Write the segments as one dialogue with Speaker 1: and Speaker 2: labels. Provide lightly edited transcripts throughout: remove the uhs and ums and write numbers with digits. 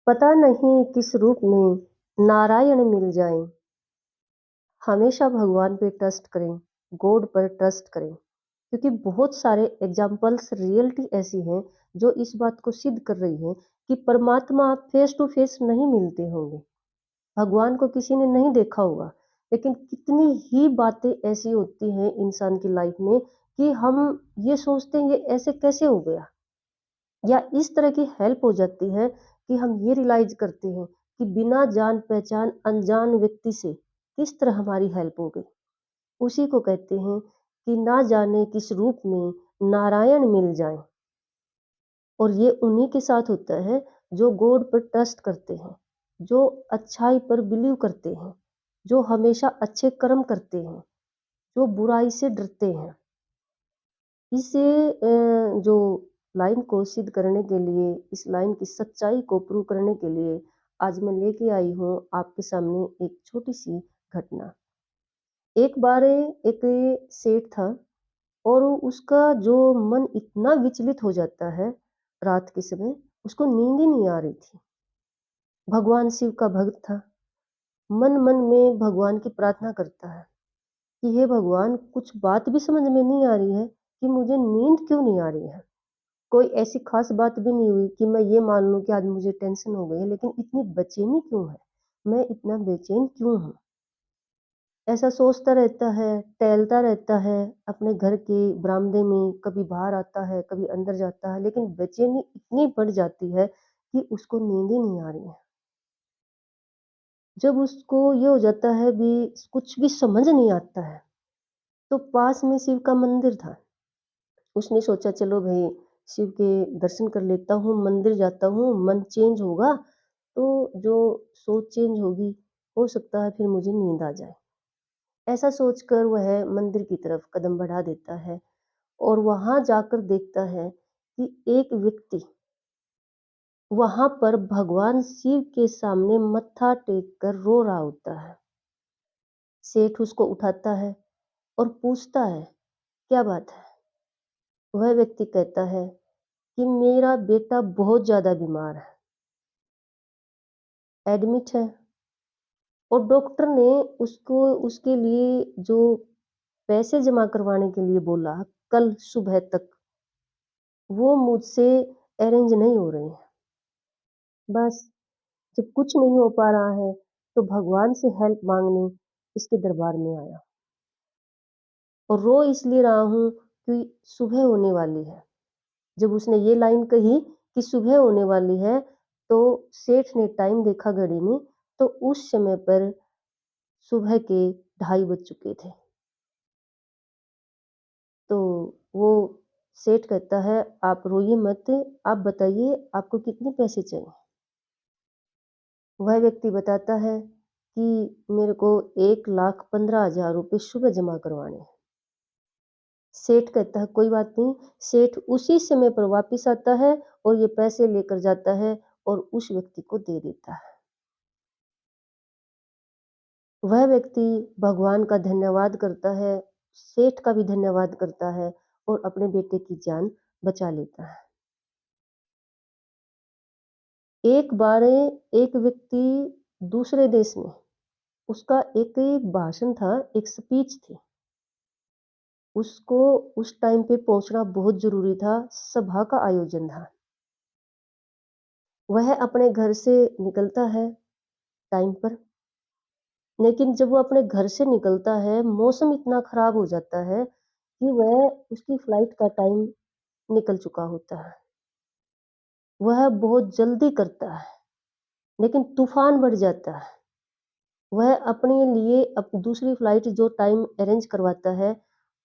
Speaker 1: पता नहीं किस रूप में नारायण मिल जाएं। हमेशा भगवान पे ट्रस्ट करें, गॉड पर ट्रस्ट करें, क्योंकि बहुत सारे एग्जाम्पल्स रियलिटी ऐसी हैं जो इस बात को सिद्ध कर रही है कि परमात्मा फेस टू फेस नहीं मिलते होंगे। भगवान को किसी ने नहीं देखा होगा, लेकिन कितनी ही बातें ऐसी होती हैं इंसान की लाइफ में कि हम ये सोचते हैं ये ऐसे कैसे हो गया, या इस तरह की हेल्प हो जाती है कि हम ये रियलाइज करते हैं कि बिना जान पहचान अनजान व्यक्ति से किस तरह हमारी हेल्प हो गई। उसी को कहते हैं कि ना जाने किस रूप में नारायण मिल जाए। और ये उन्हीं के साथ होता है जो गॉड पर ट्रस्ट करते हैं, जो अच्छाई पर बिलीव करते हैं, जो हमेशा अच्छे कर्म करते हैं, जो बुराई से डरते हैं। इसे जो लाइन को सिद्ध करने के लिए, इस लाइन की सच्चाई को प्रूव करने के लिए आज मैं लेके आई हूँ आपके सामने एक छोटी सी घटना। एक बार एक सेठ था, और उसका जो मन इतना विचलित हो जाता है रात के समय, उसको नींद ही नहीं आ रही थी। भगवान शिव का भक्त था, मन मन में भगवान की प्रार्थना करता है कि हे भगवान, कुछ बात भी समझ में नहीं आ रही है कि मुझे नींद क्यों नहीं आ रही है। कोई ऐसी खास बात भी नहीं हुई कि मैं ये मान लूं कि आज मुझे टेंशन हो गई है, लेकिन इतनी बेचैनी क्यों है, मैं इतना बेचैन क्यों हूँ। ऐसा सोचता रहता है, टहलता रहता है अपने घर के बरामदे में, कभी बाहर आता है, कभी अंदर जाता है, लेकिन बेचैनी इतनी बढ़ जाती है कि उसको नींद ही नहीं आ रही है। जब उसको ये हो जाता है भी, कुछ भी समझ नहीं आता है, तो पास में शिव का मंदिर था। उसने सोचा चलो भाई, शिव के दर्शन कर लेता हूँ, मंदिर जाता हूँ, मन चेंज होगा, तो जो सोच चेंज होगी, हो सकता है फिर मुझे नींद आ जाए। ऐसा सोचकर वह मंदिर की तरफ कदम बढ़ा देता है, और वहां जाकर देखता है कि एक व्यक्ति वहां पर भगवान शिव के सामने मत्था टेक कर रो रहा होता है। सेठ उसको उठाता है और पूछता है, क्या बात है। वह व्यक्ति कहता है कि मेरा बेटा बहुत ज्यादा बीमार है, एडमिट है, और डॉक्टर ने उसको उसके लिए जो पैसे जमा करवाने के लिए बोला कल सुबह तक, वो मुझसे अरेंज नहीं हो रहे हैं। बस, जब कुछ नहीं हो पा रहा है, तो भगवान से हेल्प मांगने इसके दरबार में आया, और रो इसलिए रहा हूँ कि सुबह होने वाली है। जब उसने ये लाइन कही कि सुबह होने वाली है, तो सेठ ने टाइम देखा घड़ी में, तो उस समय पर सुबह के 2:30 बज चुके थे। तो वो सेठ कहता है, आप रोइए मत, आप बताइए आपको कितने पैसे चाहिए। वह व्यक्ति बताता है कि मेरे को 1,15,000 रुपये सुबह जमा करवाने हैं। सेठ कहता है कोई बात नहीं। सेठ उसी समय पर वापिस आता है और ये पैसे लेकर जाता है और उस व्यक्ति को दे देता है। वह व्यक्ति भगवान का धन्यवाद करता है, सेठ का भी धन्यवाद करता है, और अपने बेटे की जान बचा लेता है। एक बार एक व्यक्ति दूसरे देश में, उसका एक भाषण था, एक स्पीच थी। उसको उस टाइम पे पहुंचना बहुत जरूरी था, सभा का आयोजन था। वह अपने घर से निकलता है टाइम पर, लेकिन जब वो अपने घर से निकलता है, मौसम इतना खराब हो जाता है कि वह उसकी फ्लाइट का टाइम निकल चुका होता है। वह बहुत जल्दी करता है, लेकिन तूफान बढ़ जाता है। वह अपने लिए दूसरी फ्लाइट जो टाइम अरेंज करवाता है,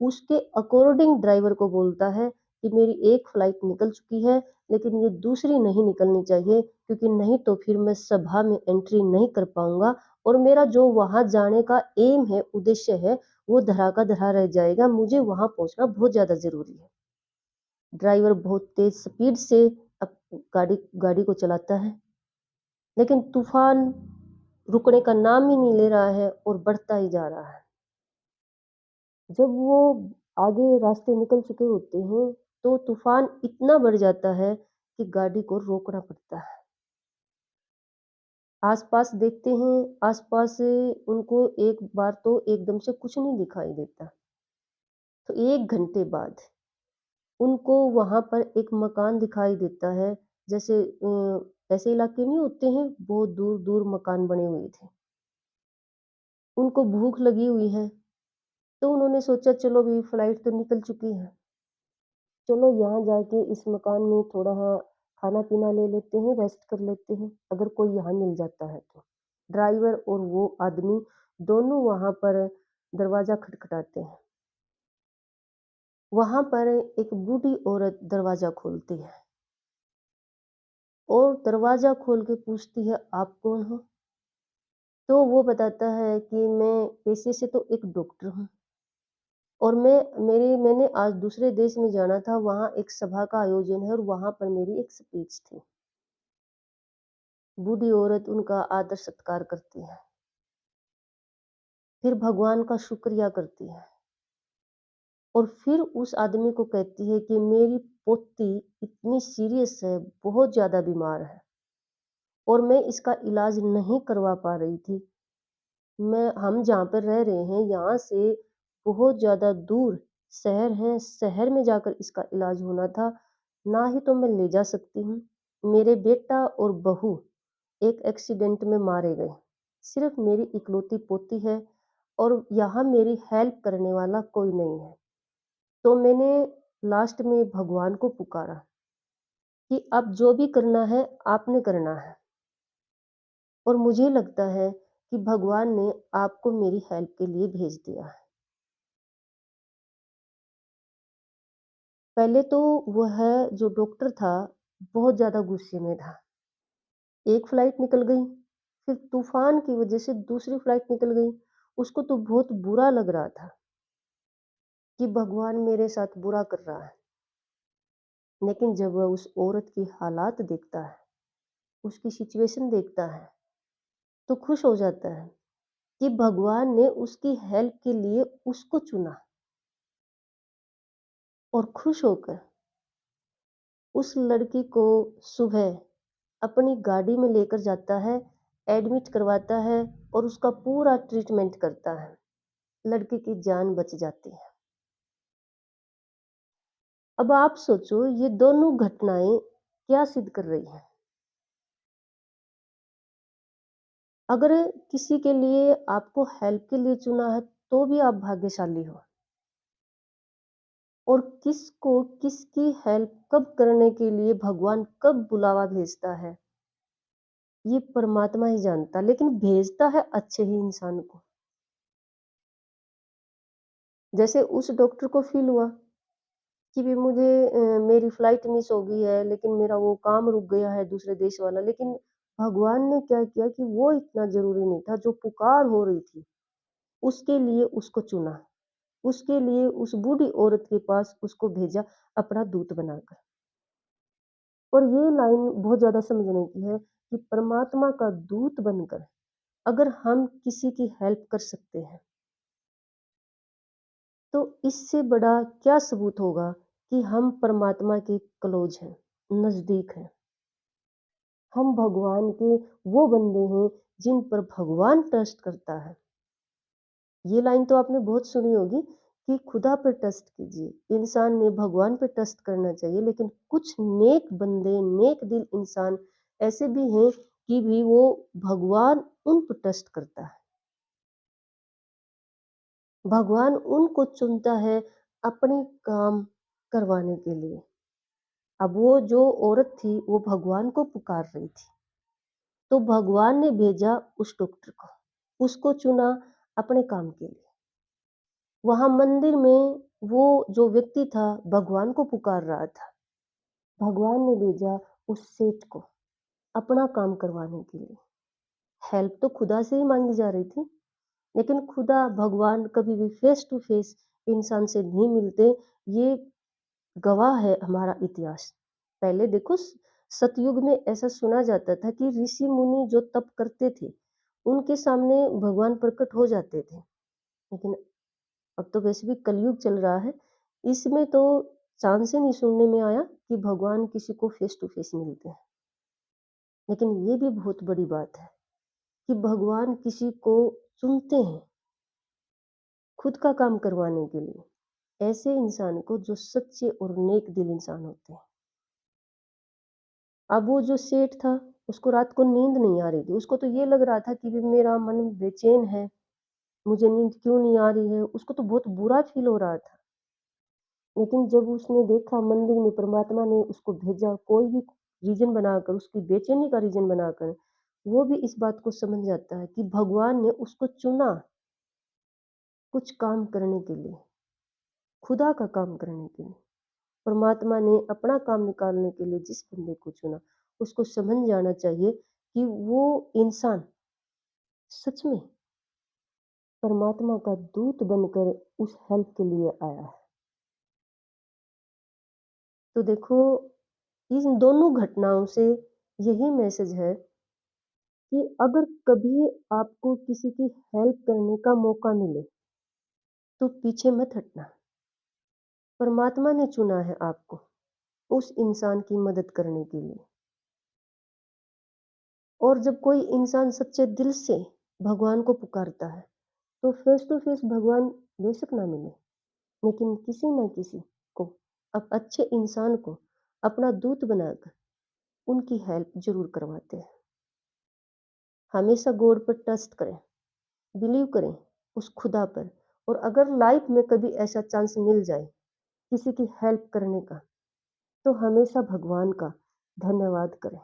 Speaker 1: उसके अकॉर्डिंग ड्राइवर को बोलता है कि मेरी एक फ्लाइट निकल चुकी है, लेकिन ये दूसरी नहीं निकलनी चाहिए, क्योंकि नहीं तो फिर मैं सभा में एंट्री नहीं कर पाऊंगा, और मेरा जो वहां जाने का एम है, उद्देश्य है, वो धरा का धरा रह जाएगा। मुझे वहां पहुंचना बहुत ज्यादा जरूरी है। ड्राइवर बहुत तेज स्पीड से अप गाड़ी गाड़ी को चलाता है, लेकिन तूफान रुकने का नाम ही नहीं ले रहा है और बढ़ता ही जा रहा है। जब वो आगे रास्ते निकल चुके होते हैं, तो तूफान इतना बढ़ जाता है कि गाड़ी को रोकना पड़ता है। आसपास देखते हैं, आसपास उनको एक बार तो एकदम से कुछ नहीं दिखाई देता। तो 1 घंटे बाद उनको वहाँ पर एक मकान दिखाई देता है। जैसे ऐसे इलाके नहीं होते हैं, बहुत दूर-दूर मकान बने हुए थे। उनको भूख लगी हुई है, तो उन्होंने सोचा चलो अभी फ्लाइट तो निकल चुकी है। चलो यहाँ जाके इस मकान में थोड़ा खाना-पीना ले लेते हैं, रेस्ट कर लेते हैं, अगर कोई यहाँ मिल जाता है तो। ड्राइवर और वो आदमी दोनों वहाँ पर दरवाज़ा खटखटाते हैं। वहाँ पर एक बूढ़ी औरत दरवाज़ा खोलती है और दरवाज़ा खोल के पूछती है, "आप कौन हो?" तो वो बताता है कि मैं पेशे से तो एक डॉक्टर हूँ और मैंने आज दूसरे देश में जाना था, वहाँ एक सभा का आयोजन है और वहाँ पर मेरी एक स्पीच थी। बूढ़ी औरत उनका आदर-सत्कार करती है, फिर भगवान का शुक्रिया करती है और फिर उस आदमी को कहती है कि मेरी पोती इतनी सीरियस है, बहुत ज़्यादा बीमार है और मैं इसका इलाज नहीं करवा पा रही थी। हम जहाँ पर रह रहे हैं, यहाँ से बहुत ज़्यादा दूर शहर है, शहर में जाकर इसका इलाज होना था, ना ही तो मैं ले जा सकती हूँ। मेरे बेटा और बहू एक एक्सीडेंट में मारे गए। सिर्फ मेरी इकलौती पोती है और यहाँ मेरी हेल्प करने वाला कोई नहीं है। तो मैंने लास्ट में भगवान को पुकारा कि अब जो भी करना है आपने करना है और मुझे लगता है कि भगवान ने आपको मेरी हेल्प के लिए भेज दिया है। पहले तो वह जो डॉक्टर था बहुत ज़्यादा गुस्से में था। एक फ्लाइट निकल गई, फिर तूफान की वजह से दूसरी फ्लाइट निकल गई। उसको तो बहुत बुरा लग रहा था कि भगवान मेरे साथ बुरा कर रहा है। लेकिन जब वह उस औरत की हालात देखता है, उसकी सिचुएशन देखता है, तो खुश हो जाता है कि भगवान ने उसकी हेल्प के लिए उसको चुना और खुश होकर उस लड़की को सुबह अपनी गाड़ी में लेकर जाता है, एडमिट करवाता है और उसका पूरा ट्रीटमेंट करता है। लड़की की जान बच जाती है। अब आप सोचो ये दोनों घटनाएँ क्या सिद्ध कर रही हैं? अगर किसी के लिए आपको हेल्प के लिए चुना है, तो भी आप भाग्यशाली हो और किसको किसकी हेल्प कब करने के लिए भगवान कब बुलावा भेजता है, ये परमात्मा ही जानता, लेकिन भेजता है अच्छे ही इंसान को। जैसे उस डॉक्टर को फ़ील हुआ कि भी मुझे मेरी फ्लाइट मिस हो गई है, लेकिन मेरा वो काम रुक गया है दूसरे देश वाला, लेकिन भगवान ने क्या किया कि वो इतना ज़रूरी नहीं था, जो पुकार हो रही थी, उसके लिए उसको चुना। उसके लिए उस बूढ़ी औरत के पास उसको भेजा अपना दूत बनाकर। और ये लाइन बहुत ज़्यादा समझने की है कि परमात्मा का दूत बनकर अगर हम किसी की हेल्प कर सकते हैं, तो इससे बड़ा क्या सबूत होगा कि हम परमात्मा के क्लोज हैं, नज़दीक हैं। हम भगवान के वो बंदे हैं जिन पर भगवान ट्रस्ट करता है। ये लाइन तो आपने बहुत सुनी होगी कि खुदा पे ट्रस्ट कीजिए। इंसान ने भगवान पे ट्रस्ट करना चाहिए, लेकिन कुछ नेक बंदे, नेक दिल इंसान ऐसे भी हैं कि भी वो भगवान उन पर ट्रस्ट करता है। भगवान उनको चुनता है अपने काम करवाने के लिए। अब वो जो औरत थी वो भगवान को पुकार रही थी, तो भगवान ने भेजा उस डॉक्टर को, उसको चुना अपने काम के लिए। वहाँ मंदिर में वो जो व्यक्ति था भगवान को पुकार रहा था। भगवान ने भेजा उस सेठ को अपना काम करवाने के लिए। हेल्प तो खुदा से ही माँगी जा रही थी, लेकिन खुदा भगवान कभी भी फेस टू फेस इंसान से नहीं मिलते, ये गवाह है हमारा इतिहास। पहले देखो सतयुग में ऐसा सुना जाता था कि ऋषि मुनि जो तप करते थे, उनके सामने भगवान प्रकट हो जाते थे। लेकिन अब तो वैसे भी कलयुग चल रहा है, इसमें तो चांस ही नहीं सुनने में आया कि भगवान किसी को फेस टू फेस मिलते हैं। लेकिन ये भी बहुत बड़ी बात है कि भगवान किसी को चुनते हैं खुद का काम करवाने के लिए, ऐसे इंसान को जो सच्चे और नेक दिल इंसान होते हैं। अब वो जो सेठ था, उसको रात को नींद नहीं आ रही थी, उसको तो ये लग रहा था कि मेरा मन बेचैन है, मुझे नींद क्यों नहीं आ रही है, उसको तो बहुत बुरा फील हो रहा था। लेकिन जब उसने देखा मंदिर में परमात्मा ने उसको भेजा, कोई भी रीजन बनाकर, उसकी बेचैनी का रीजन बनाकर, वो भी इस बात को समझ जाता है कि भगवान ने उसको चुना कुछ काम करने के लिए, खुदा का काम करने के लिए। परमात्मा ने अपना काम निकालने के लिए जिस बंदे को चुना, उसको समझ जाना चाहिए कि वो इंसान सच में परमात्मा का दूत बनकर उस हेल्प के लिए आया है। तो देखो, इन दोनों घटनाओं से यही मैसेज है कि अगर कभी आपको किसी की हेल्प करने का मौका मिले, तो पीछे मत हटना। परमात्मा ने चुना है आपको उस इंसान की मदद करने के लिए। और जब कोई इंसान सच्चे दिल से भगवान को पुकारता है, तो फेस टू फेस भगवान बेशक ना मिले, लेकिन किसी न किसी को, अब अच्छे इंसान को अपना दूत बनाकर उनकी हेल्प जरूर करवाते हैं। हमेशा गॉड पर ट्रस्ट करें, बिलीव करें उस खुदा पर। और अगर लाइफ में कभी ऐसा चांस मिल जाए किसी की हेल्प करने का, तो हमेशा भगवान का धन्यवाद करें।